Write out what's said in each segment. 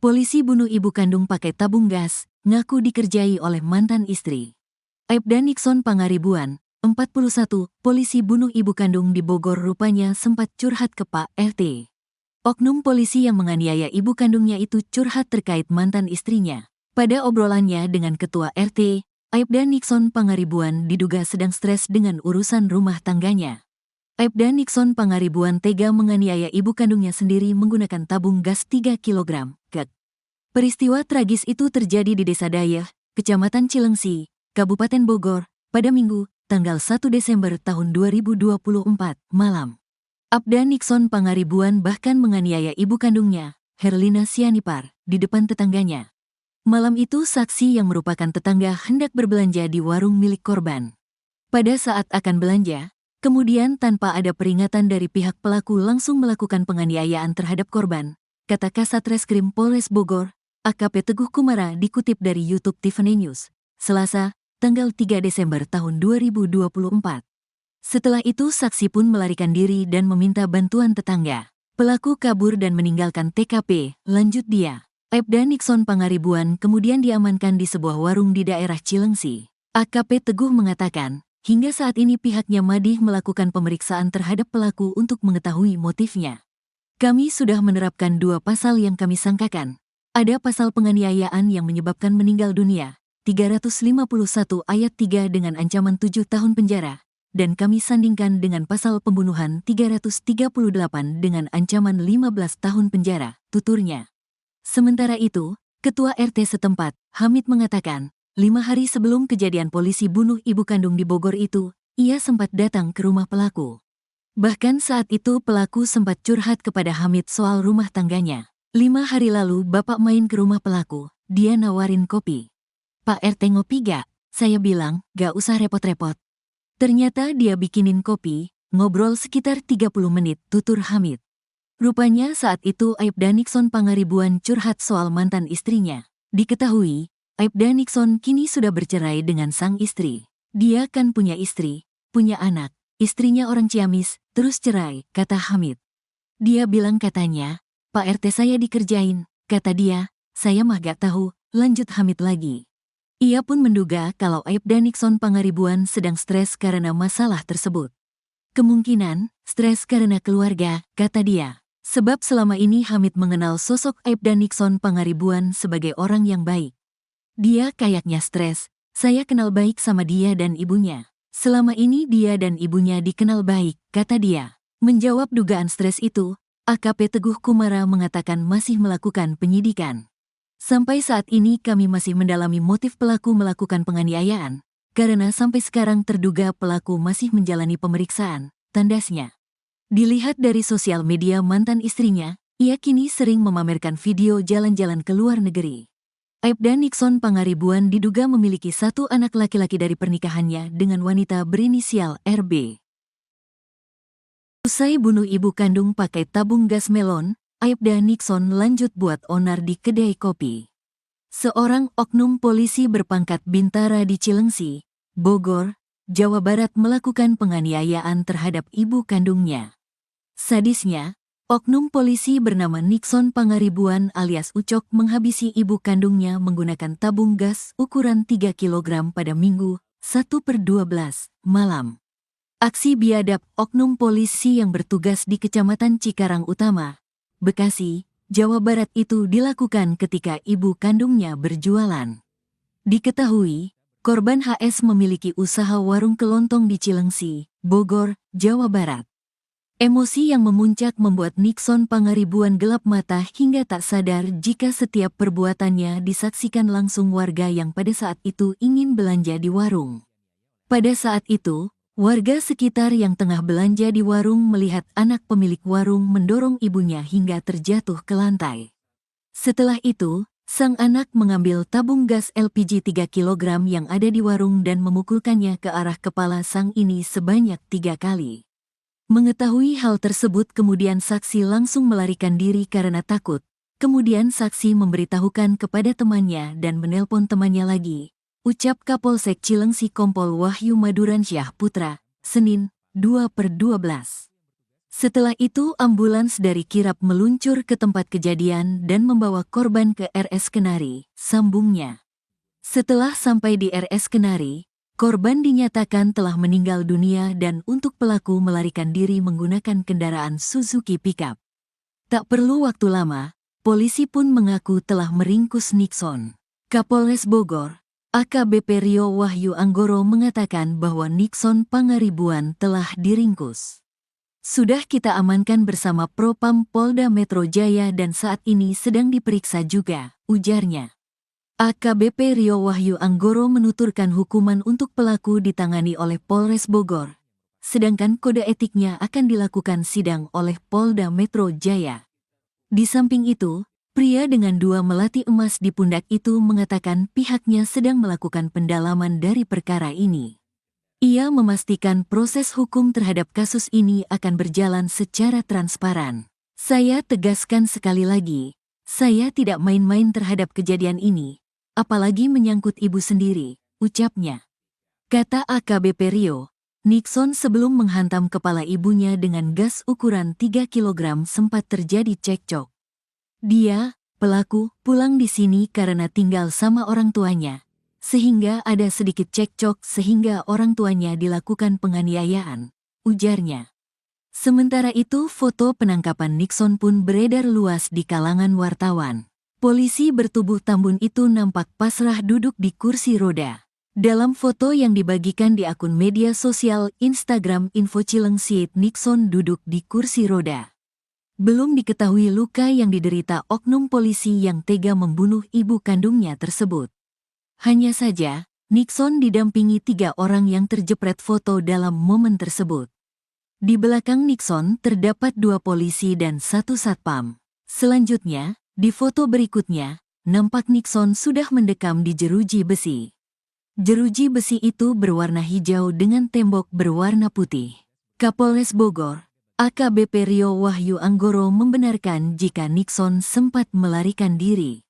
Polisi bunuh ibu kandung pakai tabung gas, ngaku dikerjai oleh mantan istri. Aibda Nixon Pangaribuan, 41, polisi bunuh ibu kandung di Bogor rupanya sempat curhat ke Pak RT. Oknum polisi yang menganiaya ibu kandungnya itu curhat terkait mantan istrinya. Pada obrolannya dengan Ketua RT, Aibda Nixon Pangaribuan diduga sedang stres dengan urusan rumah tangganya. Aibda Nixon Pangaribuan tega menganiaya ibu kandungnya sendiri menggunakan tabung gas 3 kg. Peristiwa tragis itu terjadi di Desa Dayeh, Kecamatan Cilengsi, Kabupaten Bogor, pada Minggu, tanggal 1 Desember tahun 2024, malam. Aibda Nixon Pangaribuan bahkan menganiaya ibu kandungnya, Herlina Sianipar, di depan tetangganya. Malam itu saksi yang merupakan tetangga hendak berbelanja di warung milik korban. Pada saat akan belanja, kemudian tanpa ada peringatan dari pihak pelaku langsung melakukan penganiayaan terhadap korban, kata Kasat Reskrim Polres Bogor, AKP Teguh Kumara dikutip dari YouTube Tiffany News, Selasa, tanggal 3 Desember tahun 2024. Setelah itu saksi pun melarikan diri dan meminta bantuan tetangga. Pelaku kabur dan meninggalkan TKP, lanjut dia. Aibda Nixon Pangaribuan kemudian diamankan di sebuah warung di daerah Cilengsi. AKP Teguh mengatakan, hingga saat ini pihaknya masih melakukan pemeriksaan terhadap pelaku untuk mengetahui motifnya. Kami sudah menerapkan 2 pasal yang kami sangkakan. Ada pasal penganiayaan yang menyebabkan meninggal dunia, 351 ayat 3 dengan ancaman 7 tahun penjara, dan kami sandingkan dengan pasal pembunuhan 338 dengan ancaman 15 tahun penjara, tuturnya. Sementara itu, Ketua RT setempat, Hamid mengatakan, 5 hari sebelum kejadian polisi bunuh ibu kandung di Bogor itu, ia sempat datang ke rumah pelaku. Bahkan saat itu pelaku sempat curhat kepada Hamid soal rumah tangganya. 5 hari lalu bapak main ke rumah pelaku, dia nawarin kopi. Pak RT ngopi gak? Saya bilang, gak usah repot-repot. Ternyata dia bikinin kopi, ngobrol sekitar 30 menit, tutur Hamid. Rupanya saat itu Aibda Nixon Pangaribuan curhat soal mantan istrinya. Diketahui, Aibda Nixon kini sudah bercerai dengan sang istri. Dia kan punya istri, punya anak, istrinya orang Ciamis, terus cerai, kata Hamid. Dia bilang katanya, Pak RT saya dikerjain, kata dia, saya mah gak tahu, lanjut Hamid lagi. Ia pun menduga kalau Aibda Nixon Pangaribuan sedang stres karena masalah tersebut. Kemungkinan, stres karena keluarga, kata dia. Sebab selama ini Hamid mengenal sosok Aibda Nixon Pangaribuan sebagai orang yang baik. Dia kayaknya stres, saya kenal baik sama dia dan ibunya. Selama ini dia dan ibunya dikenal baik, kata dia. Menjawab dugaan stres itu, AKP Teguh Kumara mengatakan masih melakukan penyidikan. Sampai saat ini kami masih mendalami motif pelaku melakukan penganiayaan, karena sampai sekarang terduga pelaku masih menjalani pemeriksaan, tandasnya. Dilihat dari sosial media mantan istrinya, ia kini sering memamerkan video jalan-jalan ke luar negeri. Aibda Nixon Pangaribuan diduga memiliki 1 anak laki-laki dari pernikahannya dengan wanita berinisial RB. Usai bunuh ibu kandung pakai tabung gas melon, Aibda Nixon lanjut buat onar di kedai kopi. Seorang oknum polisi berpangkat Bintara di Cilengsi, Bogor, Jawa Barat melakukan penganiayaan terhadap ibu kandungnya. Sadisnya, oknum polisi bernama Nixon Pangaribuan alias Ucok menghabisi ibu kandungnya menggunakan tabung gas ukuran 3 kg pada Minggu, 1/12, malam. Aksi biadab oknum polisi yang bertugas di Kecamatan Cikarang Utama, Bekasi, Jawa Barat itu dilakukan ketika ibu kandungnya berjualan. Diketahui, korban HS memiliki usaha warung kelontong di Cilengsi, Bogor, Jawa Barat. Emosi yang memuncak membuat Nixon Pangaribuan gelap mata hingga tak sadar jika setiap perbuatannya disaksikan langsung warga yang pada saat itu ingin belanja di warung. Pada saat itu, warga sekitar yang tengah belanja di warung melihat anak pemilik warung mendorong ibunya hingga terjatuh ke lantai. Setelah itu, sang anak mengambil tabung gas LPG 3 kg yang ada di warung dan memukulkannya ke arah kepala sang ini sebanyak 3 kali. Mengetahui hal tersebut kemudian saksi langsung melarikan diri karena takut. Kemudian saksi memberitahukan kepada temannya dan menelpon temannya lagi. Ucap Kapolsek Cilengsi Kompol Wahyu Maduransyah Putra, Senin, 2/12. Setelah itu ambulans dari kirap meluncur ke tempat kejadian dan membawa korban ke RS Kenari, sambungnya. Setelah sampai di RS Kenari, korban dinyatakan telah meninggal dunia dan untuk pelaku melarikan diri menggunakan kendaraan Suzuki pickup. Tak perlu waktu lama, polisi pun mengaku telah meringkus Nixon. Kapolres Bogor, AKBP Rio Wahyu Anggoro mengatakan bahwa Nixon Pangaribuan telah diringkus. Sudah kita amankan bersama Propam Polda Metro Jaya dan saat ini sedang diperiksa juga, ujarnya. AKBP Rio Wahyu Anggoro menuturkan hukuman untuk pelaku ditangani oleh Polres Bogor, sedangkan kode etiknya akan dilakukan sidang oleh Polda Metro Jaya. Di samping itu, pria dengan 2 melati emas di pundak itu mengatakan pihaknya sedang melakukan pendalaman dari perkara ini. Ia memastikan proses hukum terhadap kasus ini akan berjalan secara transparan. Saya tegaskan sekali lagi, saya tidak main-main terhadap kejadian ini. Apalagi menyangkut ibu sendiri, ucapnya. Kata AKBP Rio, Nixon sebelum menghantam kepala ibunya dengan gas ukuran 3 kg sempat terjadi cekcok. Dia, pelaku, pulang di sini karena tinggal sama orang tuanya, sehingga ada sedikit cekcok sehingga orang tuanya dilakukan penganiayaan, ujarnya. Sementara itu foto penangkapan Nixon pun beredar luas di kalangan wartawan. Polisi bertubuh tambun itu nampak pasrah duduk di kursi roda. Dalam foto yang dibagikan di akun media sosial Instagram Info Cilengsi, Nixon duduk di kursi roda. Belum diketahui luka yang diderita oknum polisi yang tega membunuh ibu kandungnya tersebut. Hanya saja, Nixon didampingi 3 orang yang terjepret foto dalam momen tersebut. Di belakang Nixon terdapat 2 polisi dan 1 satpam. Selanjutnya, di foto berikutnya, nampak Nixon sudah mendekam di jeruji besi. Jeruji besi itu berwarna hijau dengan tembok berwarna putih. Kapolres Bogor, AKBP Rio Wahyu Anggoro membenarkan jika Nixon sempat melarikan diri.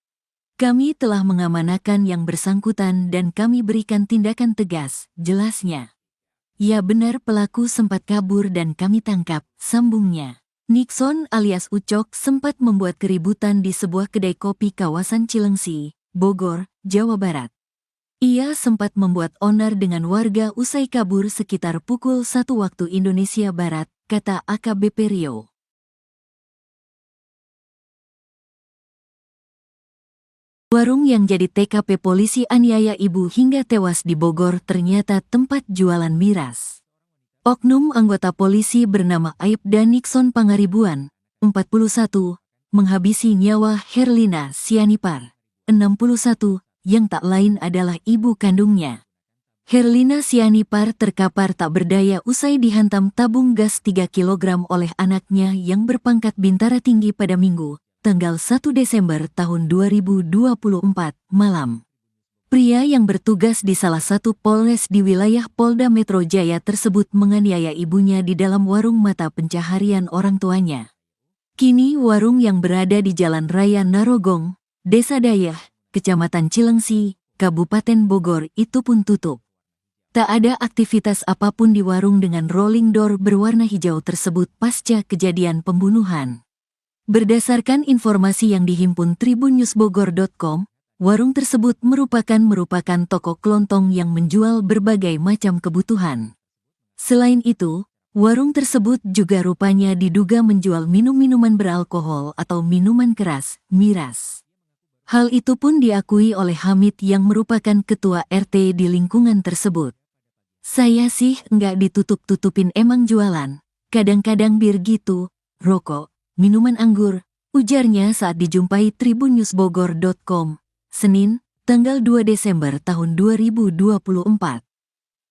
Kami telah mengamankan yang bersangkutan dan kami berikan tindakan tegas, jelasnya. Ya benar pelaku sempat kabur dan kami tangkap, sambungnya. Nixon alias Ucok sempat membuat keributan di sebuah kedai kopi kawasan Cilengsi, Bogor, Jawa Barat. Ia sempat membuat onar dengan warga usai kabur sekitar pukul 1 waktu Indonesia Barat, kata AKBP Rio. Warung yang jadi TKP polisi aniaya ibu hingga tewas di Bogor ternyata tempat jualan miras. Oknum anggota polisi bernama Aibda Nixon Pangaribuan, 41, menghabisi nyawa Herlina Sianipar, 61, yang tak lain adalah ibu kandungnya. Herlina Sianipar terkapar tak berdaya usai dihantam tabung gas 3 kg oleh anaknya yang berpangkat bintara tinggi pada Minggu, tanggal 1 Desember tahun 2024, malam. Pria yang bertugas di salah satu polres di wilayah Polda Metro Jaya tersebut menganiaya ibunya di dalam warung mata pencaharian orang tuanya. Kini warung yang berada di Jalan Raya Narogong, Desa Dayah, Kecamatan Cilengsi, Kabupaten Bogor itu pun tutup. Tak ada aktivitas apapun di warung dengan rolling door berwarna hijau tersebut pasca kejadian pembunuhan. Berdasarkan informasi yang dihimpun tribunnewsbogor.com, warung tersebut merupakan toko kelontong yang menjual berbagai macam kebutuhan. Selain itu, warung tersebut juga rupanya diduga menjual minuman beralkohol atau minuman keras, miras. Hal itu pun diakui oleh Hamid yang merupakan ketua RT di lingkungan tersebut. Saya sih nggak ditutup-tutupin emang jualan, kadang-kadang bir gitu, rokok, minuman anggur, ujarnya saat dijumpai tribunnewsbogor.com. Senin, tanggal 2 Desember tahun 2024.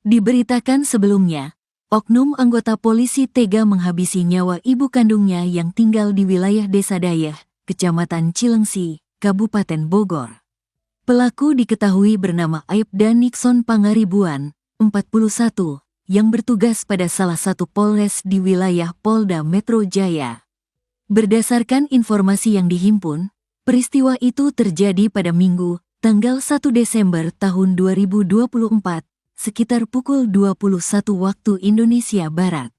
Diberitakan sebelumnya, oknum anggota polisi tega menghabisi nyawa ibu kandungnya yang tinggal di wilayah Desa Dayah, Kecamatan Cilengsi, Kabupaten Bogor. Pelaku diketahui bernama Aibda Nixon Pangaribuan, 41, yang bertugas pada salah satu polres di wilayah Polda Metro Jaya. Berdasarkan informasi yang dihimpun, peristiwa itu terjadi pada Minggu, tanggal 1 Desember tahun 2024, sekitar pukul 21 waktu Indonesia Barat.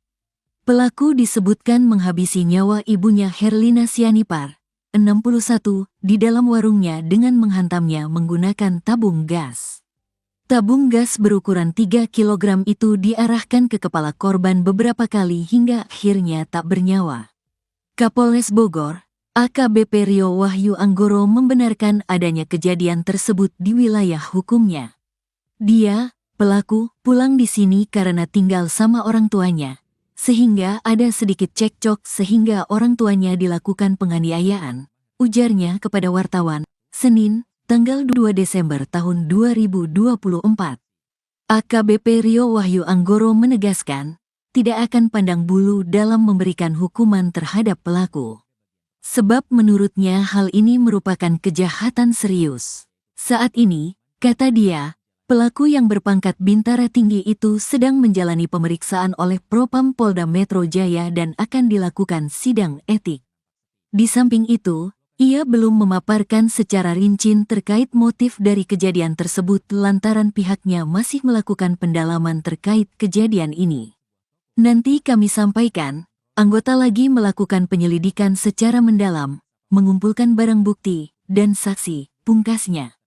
Pelaku disebutkan menghabisi nyawa ibunya Herlina Sianipar, 61, di dalam warungnya dengan menghantamnya menggunakan tabung gas. Tabung gas berukuran 3 kg itu diarahkan ke kepala korban beberapa kali hingga akhirnya tak bernyawa. Kapolres Bogor, AKBP Rio Wahyu Anggoro membenarkan adanya kejadian tersebut di wilayah hukumnya. Dia, pelaku, pulang di sini karena tinggal sama orang tuanya, sehingga ada sedikit cekcok sehingga orang tuanya dilakukan penganiayaan, ujarnya kepada wartawan, Senin, tanggal 2 Desember tahun 2024. AKBP Rio Wahyu Anggoro menegaskan, tidak akan pandang bulu dalam memberikan hukuman terhadap pelaku. Sebab menurutnya hal ini merupakan kejahatan serius. Saat ini, kata dia, pelaku yang berpangkat Bintara Tinggi itu sedang menjalani pemeriksaan oleh Propam Polda Metro Jaya dan akan dilakukan sidang etik. Di samping itu, ia belum memaparkan secara rinci terkait motif dari kejadian tersebut lantaran pihaknya masih melakukan pendalaman terkait kejadian ini. Nanti kami sampaikan, anggota lagi melakukan penyelidikan secara mendalam, mengumpulkan barang bukti, dan saksi, pungkasnya.